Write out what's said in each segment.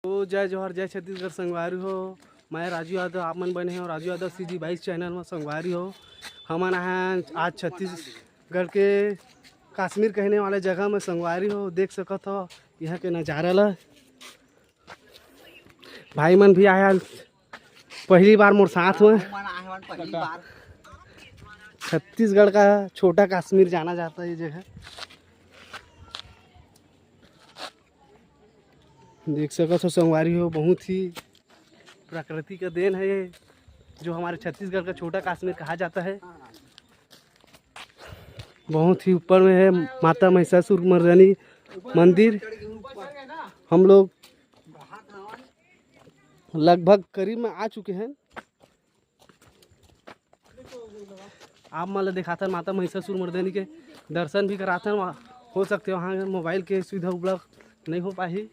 तो जय जवाहर जय छत्तीसगढ़ संगवारी हो। मैं राजू यादव, आप मन बने हो राजू यादव CG 22 चैनल में संगवारी हो। हमन हैं आज छत्तीसगढ़ के कश्मीर कहने वाले जगह में संगवारी हो। देख सकत हो यहाँ के नज़ारा ला। भाई मन भी आया पहली बार मोर साथ में। छत्तीसगढ़ का छोटा कश्मीर जाना जाता है ये जगह। देख सकते हो संगवारी हो, बहुत ही प्रकृति का देन है ये, जो हमारे छत्तीसगढ़ का छोटा कश्मीर कहा जाता है। बहुत ही ऊपर में है माता महिषासुर मर्दनी मंदिर। हम लोग लगभग करीब में आ चुके हैं। आप मतलब दिखाते माता महिषासुर मर्दनी के दर्शन भी कराते हैं। हो सकते वहाँ मोबाइल के सुविधा उपलब्ध नहीं हो पाई।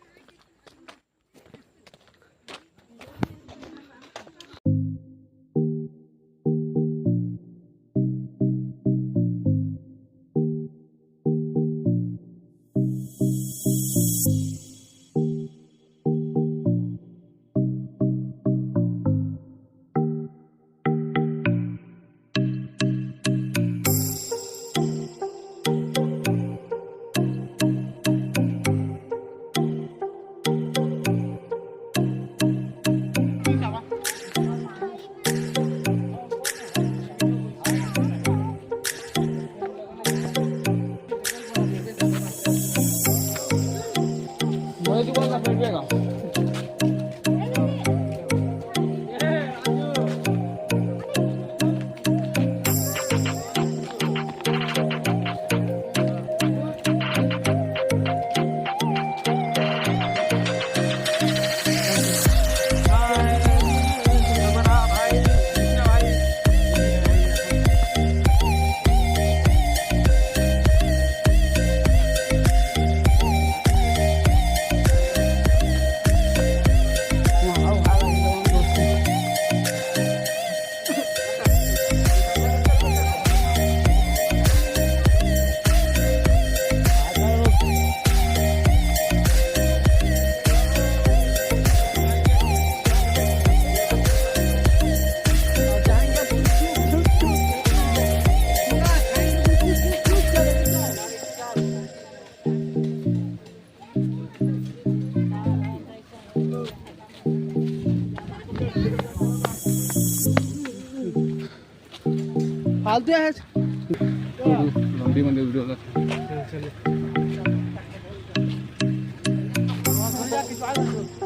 फालतू है लंबी मंदिर वीडियो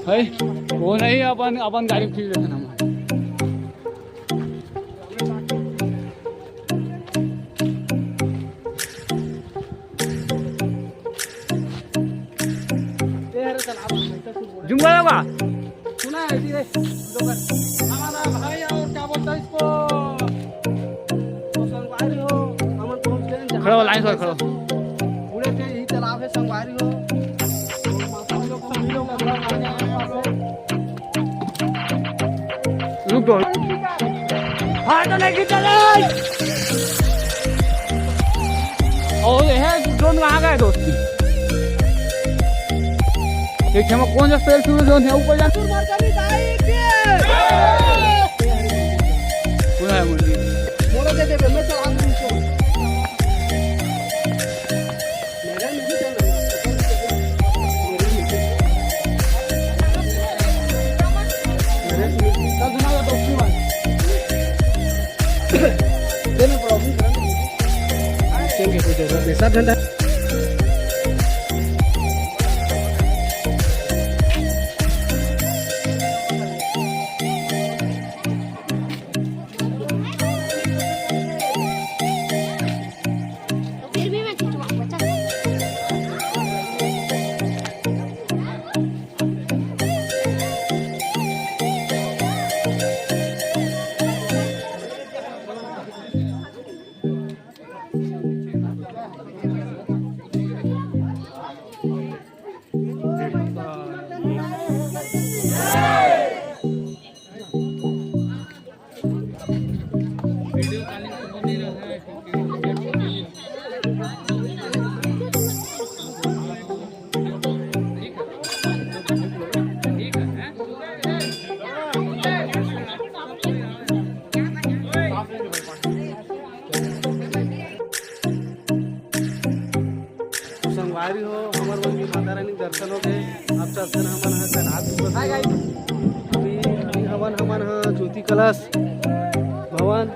है वो नहीं। अपन अपन गाड़ी खींच देते हम। जुंगा लगा सुना है इधर हमारा भाई और क्या बोलता है इसको खड़ो लाइन से खड़ो। पूरे के यही तालाब है संगवारी हो। रुक दो हाँ तो नहीं चले। और ये है ड्रोन वहाँ गए दोस्ती। देखिए हम कौन सा स्पेल शुरू जोन है ऊपर जाकर मार करी पूरा है मुझे बोलो दे दे मैं चला दूँ इसको। बेसा ठंडा दर्शन हमन ह कनात हमन ह ज्योति कलश भवन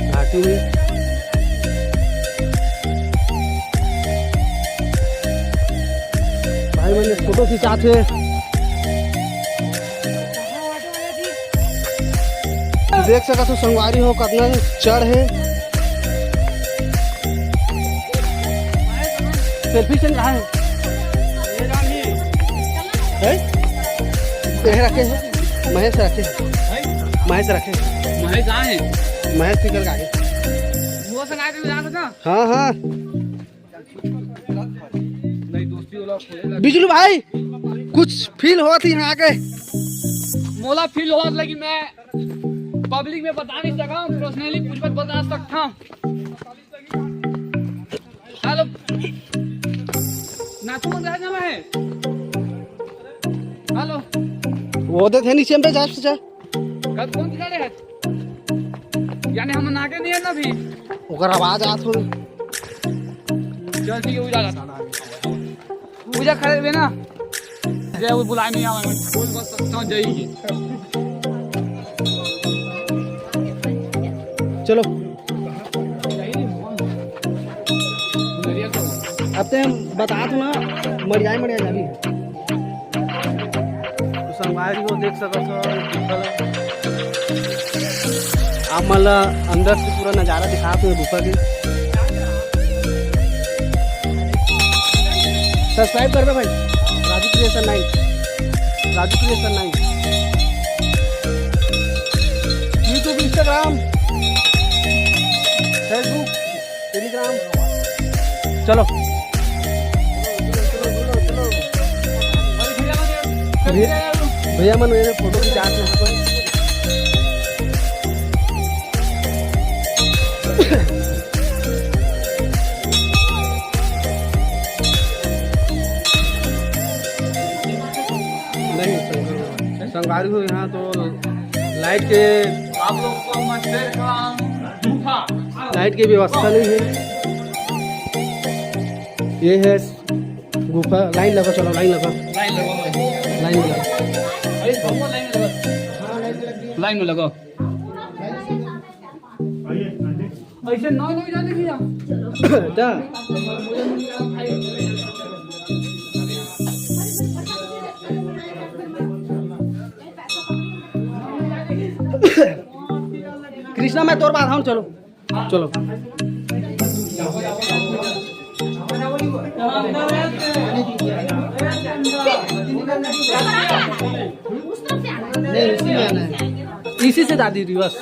घाटी में भाई मैंने फोटो खिंचाते देख सका तो संगवारी हो कितना चढ़ है सेल्फी चल रहा है रखे हैं महेश रखे महेश रखे महेश कहाँ है? महेश निकल के आगे वो संगाई में जा सका? हाँ हाँ नहीं दोस्ती वाला खोलेगा। बिजलू भाई कुछ फील हुआ थी यहाँ आके मोला फील हुआ लेकिन मैं पब्लिक में बता नहीं सका पर्सनली कुछ बात बता सकता हूँ। हेलो नाचू मन रहा है हेलो वो तो थे नीचे में जा कल कौन दिखा रहे हैं यानी हम नाके नहीं है ना भी ओकर आवाज आत हो चल ठीक है उजा जाता उजा खड़े हुए ना जय वो बुलाए नहीं आवा बोल बस सकता हूँ जाइए चलो अब तो हम बता दो ना मरियाई जाबी तो संगवारी को देख सको आप मतलब अंदर से पूरा नज़ारा दिखा तो गुफा के सब्सक्राइब कर दो भाई Raju creation 9 YouTube Instagram Facebook Telegram चलो भैया मन मेरे फोटो की जांच यहाँ पर नहीं संगवारी हो यहाँ तो लाइट के आप लोग को मंदिर का गुफा लाइट की व्यवस्था नहीं है ये है गुफा लाइन लगा चलो लाइन लगा लाइन लगो लाइन लगा अरे सबको लाइन में लगो ऐसे नौ लोग जाने की दा कृष्णा मैं तोर बात हूँ चलो चलो नहीं इसी में आना है इसी से दादी दिवस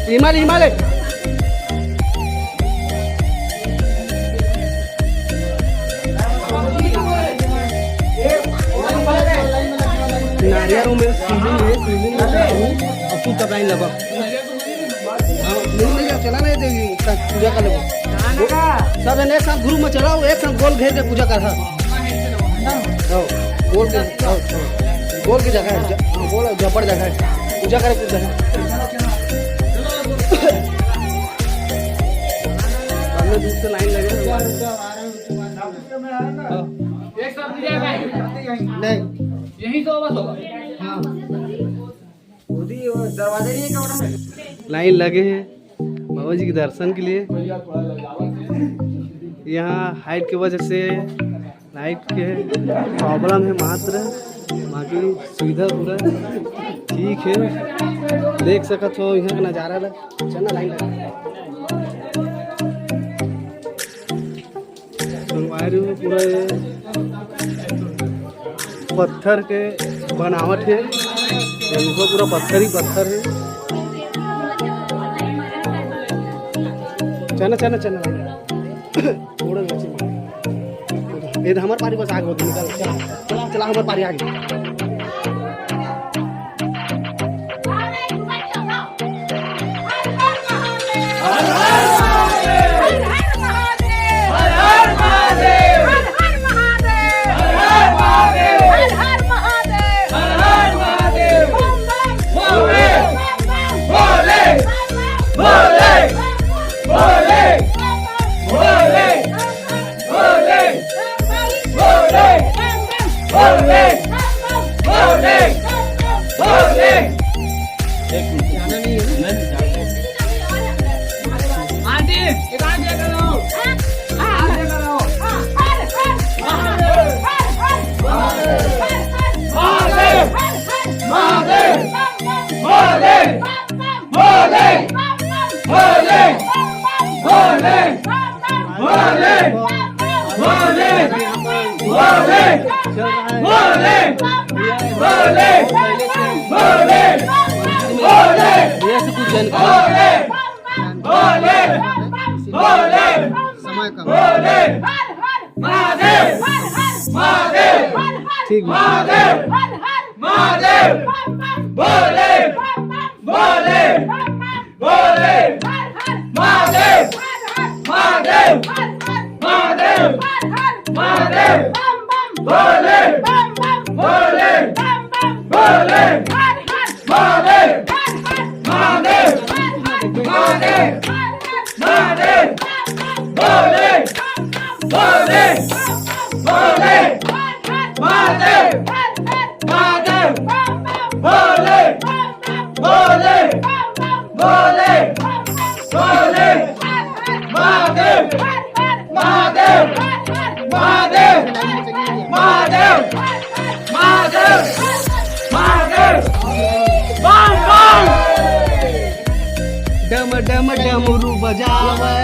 हिमालय हिमालय नारियल में सीलिंग में और तू तब लाइन लगा नहीं चला नहीं देगी पूजा कर लगो सब एक साथ ग्रुप में चलाओ एक साथ गोल घेर के पूजा कर गोल की जगह है गोल जबर जगह है पूजा करे पूजा दूर से लाइन लगे एक साथ नहीं यही तो बस होगा दरवाजे लाइन लगे हैं बाबा जी के दर्शन के लिए। यहाँ हाइट की वजह से लाइट के प्रॉब्लम है मात्र, बाकी सुविधा पूरा ठीक है। देख सकते हो यहाँ का नज़ारा चलना लाइन लगा संगवारी हो पूरा ये पत्थर के बनावट है, ये देखो पूरा पत्थर ही पत्थर है। चना चना चना थोड़ा ये हमारे पारी बस आगे होती निकल चला चला हमारे पारी आगे। ठीक डम डम डमरू बजावे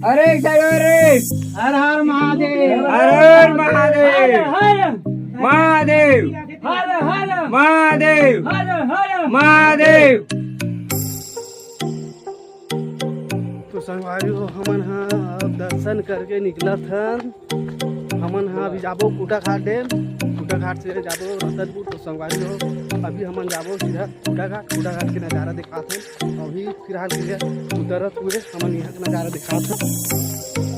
अरे हर हर महादेव, हर हर महादेव, महादेव, हर हर महादेव, हर हर महादेव। तो संगवारी हो हमन हाँ दर्शन करके निकला था। हमन हाँ अभी जाबो कुटा घाट डैम, कुटा घाट से जाबो रतनपुर। तो संगवारी हो अभी हमन जाबो सीधा कुटा घाट के नज़ारा दिखाते हैं। अभी फिलहाल के लिए उतरत हुए हमन यहाँ का नज़ारा दिखाते हैं।